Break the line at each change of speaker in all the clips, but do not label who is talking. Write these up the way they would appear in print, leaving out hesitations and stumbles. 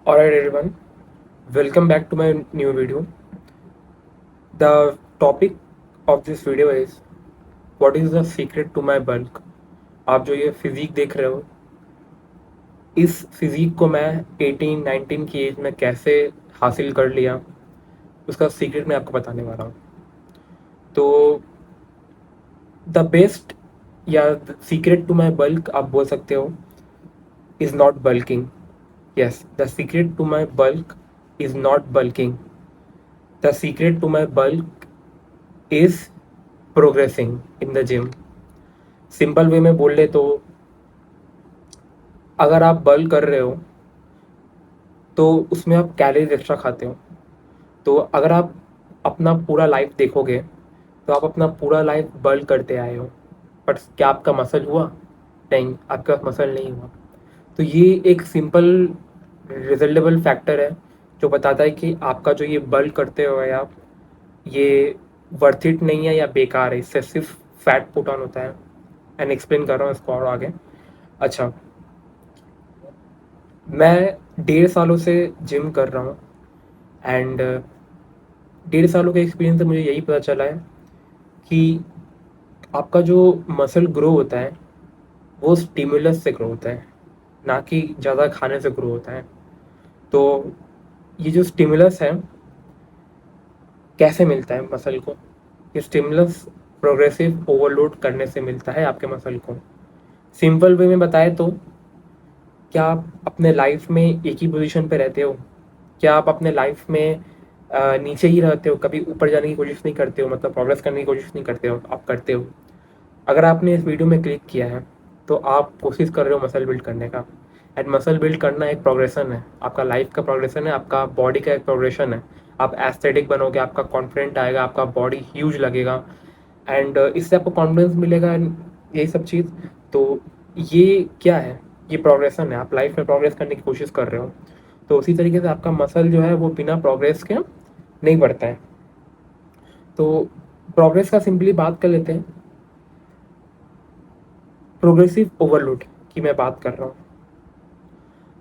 Alright everyone, welcome back to my new video. The topic of this video is what is the secret to my bulk. आप जो ये physique देख रहे हो, इस physique को मैं 18-19 की एज में कैसे हासिल कर लिया, उसका सीक्रेट मैं आपको बताने वाला हूँ. तो द बेस्ट या सीक्रेट टू माई बल्क आप बोल सकते हो is not bulking. Yes, the secret to my bulk is not bulking. The secret to my bulk is progressing in the gym. Simple way में बोल ले तो अगर आप बल्क कर रहे हो तो उसमें आप कैलोरीज एक्स्ट्रा खाते हो. तो अगर आप अपना पूरा लाइफ देखोगे तो आप अपना पूरा लाइफ बल्क करते आए हो, बट क्या आपका मसल हुआ? नहीं, आपका मसल नहीं हुआ. तो ये एक सिंपल रिजल्टेबल फैक्टर है जो बताता है कि आपका जो ये बल्क करते हो आप, ये वर्थ इट नहीं है या बेकार है. इससे सिर्फ फैट पुट ऑन होता है. एंड एक्सप्लेन कर रहा हूँ इसको और आगे. अच्छा, मैं 1.5 सालों से जिम कर रहा हूँ. एंड 1.5 सालों के एक्सपीरियंस से मुझे यही पता चला है कि आपका जो मसल ग्रो होता है वो स्टिमुलस से ग्रो होता है, ना कि ज़्यादा खाने से ग्रो होता है. तो ये जो स्टिमुलस है कैसे मिलता है मसल को? ये स्टिमुलस प्रोग्रेसिव ओवरलोड करने से मिलता है आपके मसल को. सिंपल वे में बताए तो क्या आप अपने लाइफ में एक ही पोजीशन पे रहते हो? क्या आप अपने लाइफ में नीचे ही रहते हो, कभी ऊपर जाने की कोशिश नहीं करते हो, मतलब प्रोग्रेस करने की कोशिश नहीं करते हो? आप करते हो. अगर आपने इस वीडियो में क्लिक किया है तो आप कोशिश कर रहे हो मसल बिल्ड करने का. एंड मसल बिल्ड करना एक प्रोग्रेशन है, आपका लाइफ का प्रोग्रेशन है, आपका बॉडी का एक प्रोग्रेशन है. आप एस्थेटिक बनोगे, आपका कॉन्फिडेंट आएगा, आपका बॉडी ह्यूज लगेगा. एंड इससे आपको कॉन्फिडेंस मिलेगा, यही सब चीज़. तो ये क्या है? ये प्रोग्रेशन है. आप लाइफ में प्रोग्रेस करने की कोशिश कर रहे हो. तो उसी तरीके से आपका मसल जो है वो बिना प्रोग्रेस के नहीं बढ़ता है. तो प्रोग्रेस का सिंपली बात कर लेते हैं. प्रोग्रेसिव ओवरलोड की मैं बात कर रहा हूँ.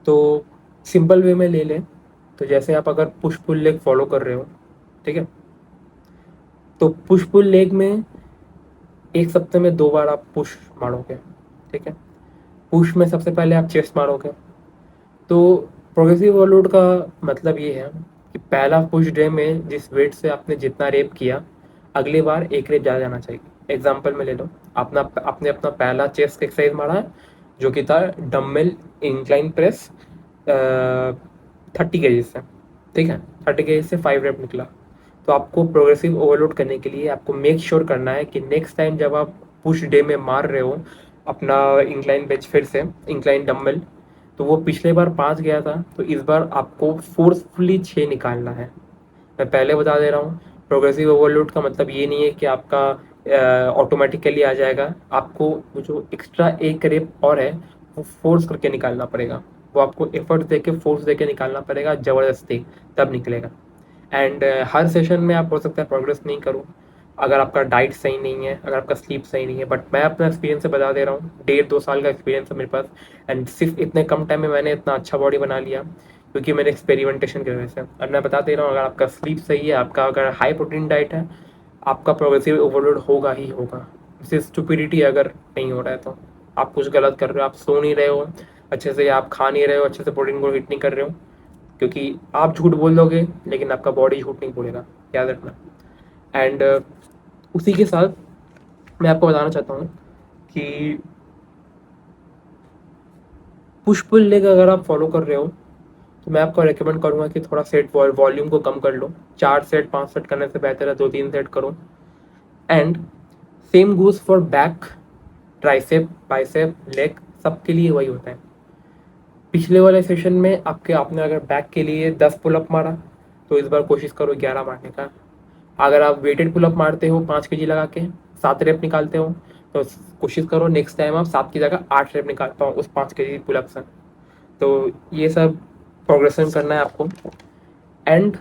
तो सिंपल वे में ले लें तो जैसे आप अगर पुश पुल लेग फॉलो कर रहे हो, ठीक है, तो पुश पुल लेग में एक सप्ताह में 2 बार आप पुश मारोगे, ठीक है. पुश में सबसे पहले आप चेस्ट मारोगे. तो प्रोग्रेसिव ओवरलोड का मतलब ये है कि पहला पुश डे में जिस वेट से आपने जितना रेप किया, अगली बार एक रेप ज़्यादा जाना चाहिए. एग्जाम्पल में ले लो, आपने अपना पहला चेस्ट एक्सरसाइज मारा है जो कि था डम्बल इंक्लाइन प्रेस 30 kg से, ठीक है. 30 kg से 5 रेप निकला. तो आपको प्रोग्रेसिव ओवरलोड करने के लिए आपको मेक श्योर करना है कि नेक्स्ट टाइम जब आप पुश डे में मार रहे हो अपना इंक्लाइन बेंच, फिर से इंक्लाइन डम्बल, तो वो पिछले बार 5 गया था, तो इस बार आपको फोर्सफुली 6 निकालना है. मैं पहले बता दे रहा हूँ, प्रोग्रेसिव ओवरलोड का मतलब ये नहीं है कि आपका ऑटोमेटिकली आ जाएगा. आपको वो जो एक्स्ट्रा एक रेप और है वो फोर्स करके निकालना पड़ेगा. वो आपको एफर्ट दे के फोर्स दे के निकालना पड़ेगा ज़बरदस्ती, तब निकलेगा. एंड हर सेशन में आप हो सकता है प्रोग्रेस नहीं करो अगर आपका डाइट सही नहीं है, अगर आपका स्लीप सही नहीं है. बट मैं अपना एक्सपीरियंस से बता दे रहा हूँ, 1.5-2 साल का एक्सपीरियंस है मेरे पास. एंड सिर्फ इतने कम टाइम में मैंने इतना अच्छा बॉडी बना लिया क्योंकि मेरे एक्सपेरिमेंटेशन की वजह से. और मैं बता दे रहा हूँ, अगर आपका स्लीप सही है, आपका अगर हाई प्रोटीन डाइट है, आपका प्रोग्रेसिव ओवरलोड होगा ही होगा. इससे स्टुपिडिटी अगर नहीं हो रहा है तो आप कुछ गलत कर रहे हो. आप सो नहीं रहे हो अच्छे से, या आप खा नहीं रहे हो अच्छे से, प्रोटीन को हिट नहीं कर रहे हो. क्योंकि आप झूठ बोल दोगे लेकिन आपका बॉडी झूठ नहीं बोलेगा, याद रखना. एंड उसी के साथ मैं आपको बताना चाहता हूँ कि पुश पुल लेग अगर आप फॉलो कर रहे हो तो मैं आपको रेकमेंड करूँगा कि थोड़ा सेट वॉल्यूम को कम कर लो. 4 सेट 5 सेट करने से बेहतर है 2-3 सेट करो. And same goes for back, tricep, bicep, leg, सबके लिए वही होता है. पिछले वाले सेशन में आपने अगर बैक के लिए 10 पुलअप मारा तो इस बार कोशिश करो 11 मारने का. अगर आप वेटेड पुलअप मारते हो 5 kg लगा के, 7 रेप निकालते हो, तो कोशिश करो नेक्स्ट टाइम आप 7 की जगह 8 रेप निकाल पाओ उस 5 kg पुलअप से. तो ये सब प्रोग्रेशन करना है आपको. एंड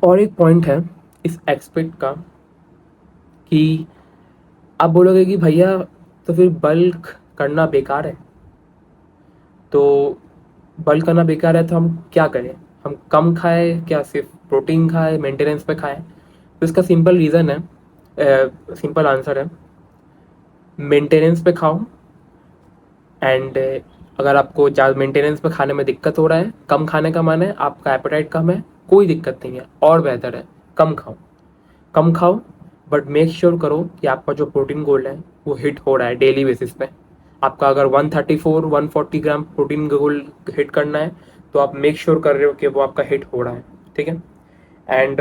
और एक पॉइंट है इस एक्सपेक्ट का कि आप बोलोगे कि भैया तो फिर बल्क करना बेकार है. तो बल्क करना बेकार है तो हम क्या करें? हम कम खाएँ, क्या सिर्फ प्रोटीन खाएँ, मेंटेनेंस पे खाएँ? तो इसका सिंपल रीज़न है, सिंपल आंसर है, मेंटेनेंस पे खाओ। एंड अगर आपको ज़्यादा मेंटेनेंस पे खाने में दिक्कत हो रहा है, कम खाने का मन है, आपका एपेटाइट कम है, कोई दिक्कत नहीं है, और बेहतर है, कम खाओ। कम खाओ, बट मेक श्योर करो कि आपका जो प्रोटीन गोल है वो हिट हो रहा है डेली बेसिस पे। आपका अगर 134 140 ग्राम प्रोटीन गोल हिट करना है, तो आप मेक श्योर कर रहे हो कि वो आपका हिट हो रहा है, ठीक है। एंड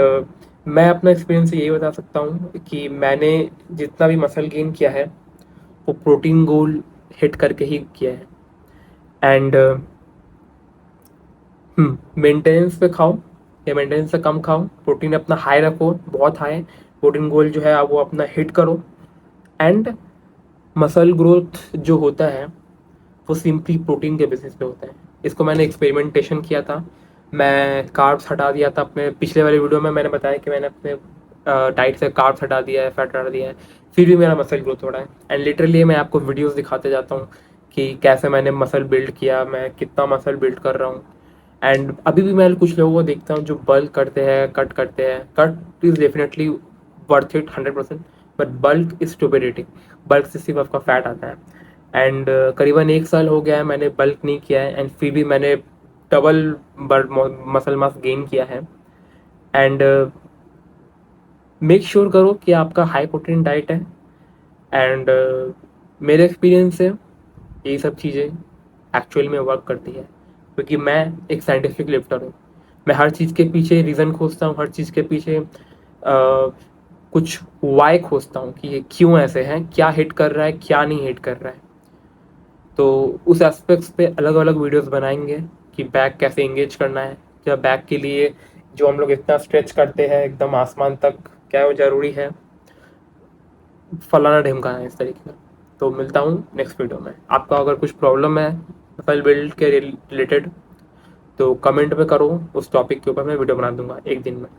मैं अपना एक्सपीरियंस से यही बता सकता हूँ कि मैंने जितना भी मसल गेन किया है वो प्रोटीन गोल हिट करके ही किया है। एंड मेंटेनेंस पे खाओ या मेंटेनेंस से कम खाओ, प्रोटीन अपना हाई रखो, बहुत हाई प्रोटीन गोल जो है वो अपना हिट करो। एंड मसल ग्रोथ जो होता है वो सिंपली प्रोटीन के बेसिस पे होता है। इसको मैंने एक्सपेरिमेंटेशन किया था, मैं कार्ब्स हटा दिया था। अपने पिछले वाले वीडियो में मैंने बताया कि मैंने अपने डाइट से कार्ब्स हटा दिया है, फैट हटा दिया है, फिर भी मेरा मसल ग्रोथ हो रहा है। एंड लिटरली मैं आपको वीडियोस दिखाते जाता हूँ कि कैसे मैंने मसल बिल्ड किया, मैं कितना मसल बिल्ड कर रहा हूँ। एंड अभी भी मैं कुछ लोगों को देखता हूँ जो बल्क करते हैं, कट करते हैं। Cut is definitely worth it 100%, but bulk is stupidity. Bulk से सिर्फ आपका फैट आता है। एंड करीबन 1 साल हो गया है मैंने बल्क नहीं किया है, एंड फिर भी मैंने डबल मसल मास गेन किया है। एंड मेक श्योर करो कि आपका हाई प्रोटीन डाइट है। एंड मेरे एक्सपीरियंस से यही सब चीज़ें एक्चुअल में वर्क करती है, क्योंकि मैं एक साइंटिफिक लिफ्टर हूँ। मैं हर चीज़ के पीछे रीज़न खोजता हूँ, हर चीज़ के पीछे कुछ वाई खोजता हूँ कि ये क्यों ऐसे है, क्या हिट कर रहा है, क्या नहीं हिट कर रहा है। तो उस एस्पेक्ट्स पे अलग अलग वीडियोस बनाएंगे कि बैक कैसे इंगेज करना है, या बैक के लिए जो हम लोग इतना स्ट्रेच करते हैं एकदम आसमान तक, क्या वो ज़रूरी है, फलाना ढिमकाना है, इस तरीके का। तो मिलता हूँ नेक्स्ट वीडियो में। आपका अगर कुछ प्रॉब्लम है मसल बिल्ड के रिलेटेड तो कमेंट में करो, उस टॉपिक के ऊपर मैं वीडियो बना दूंगा एक दिन में।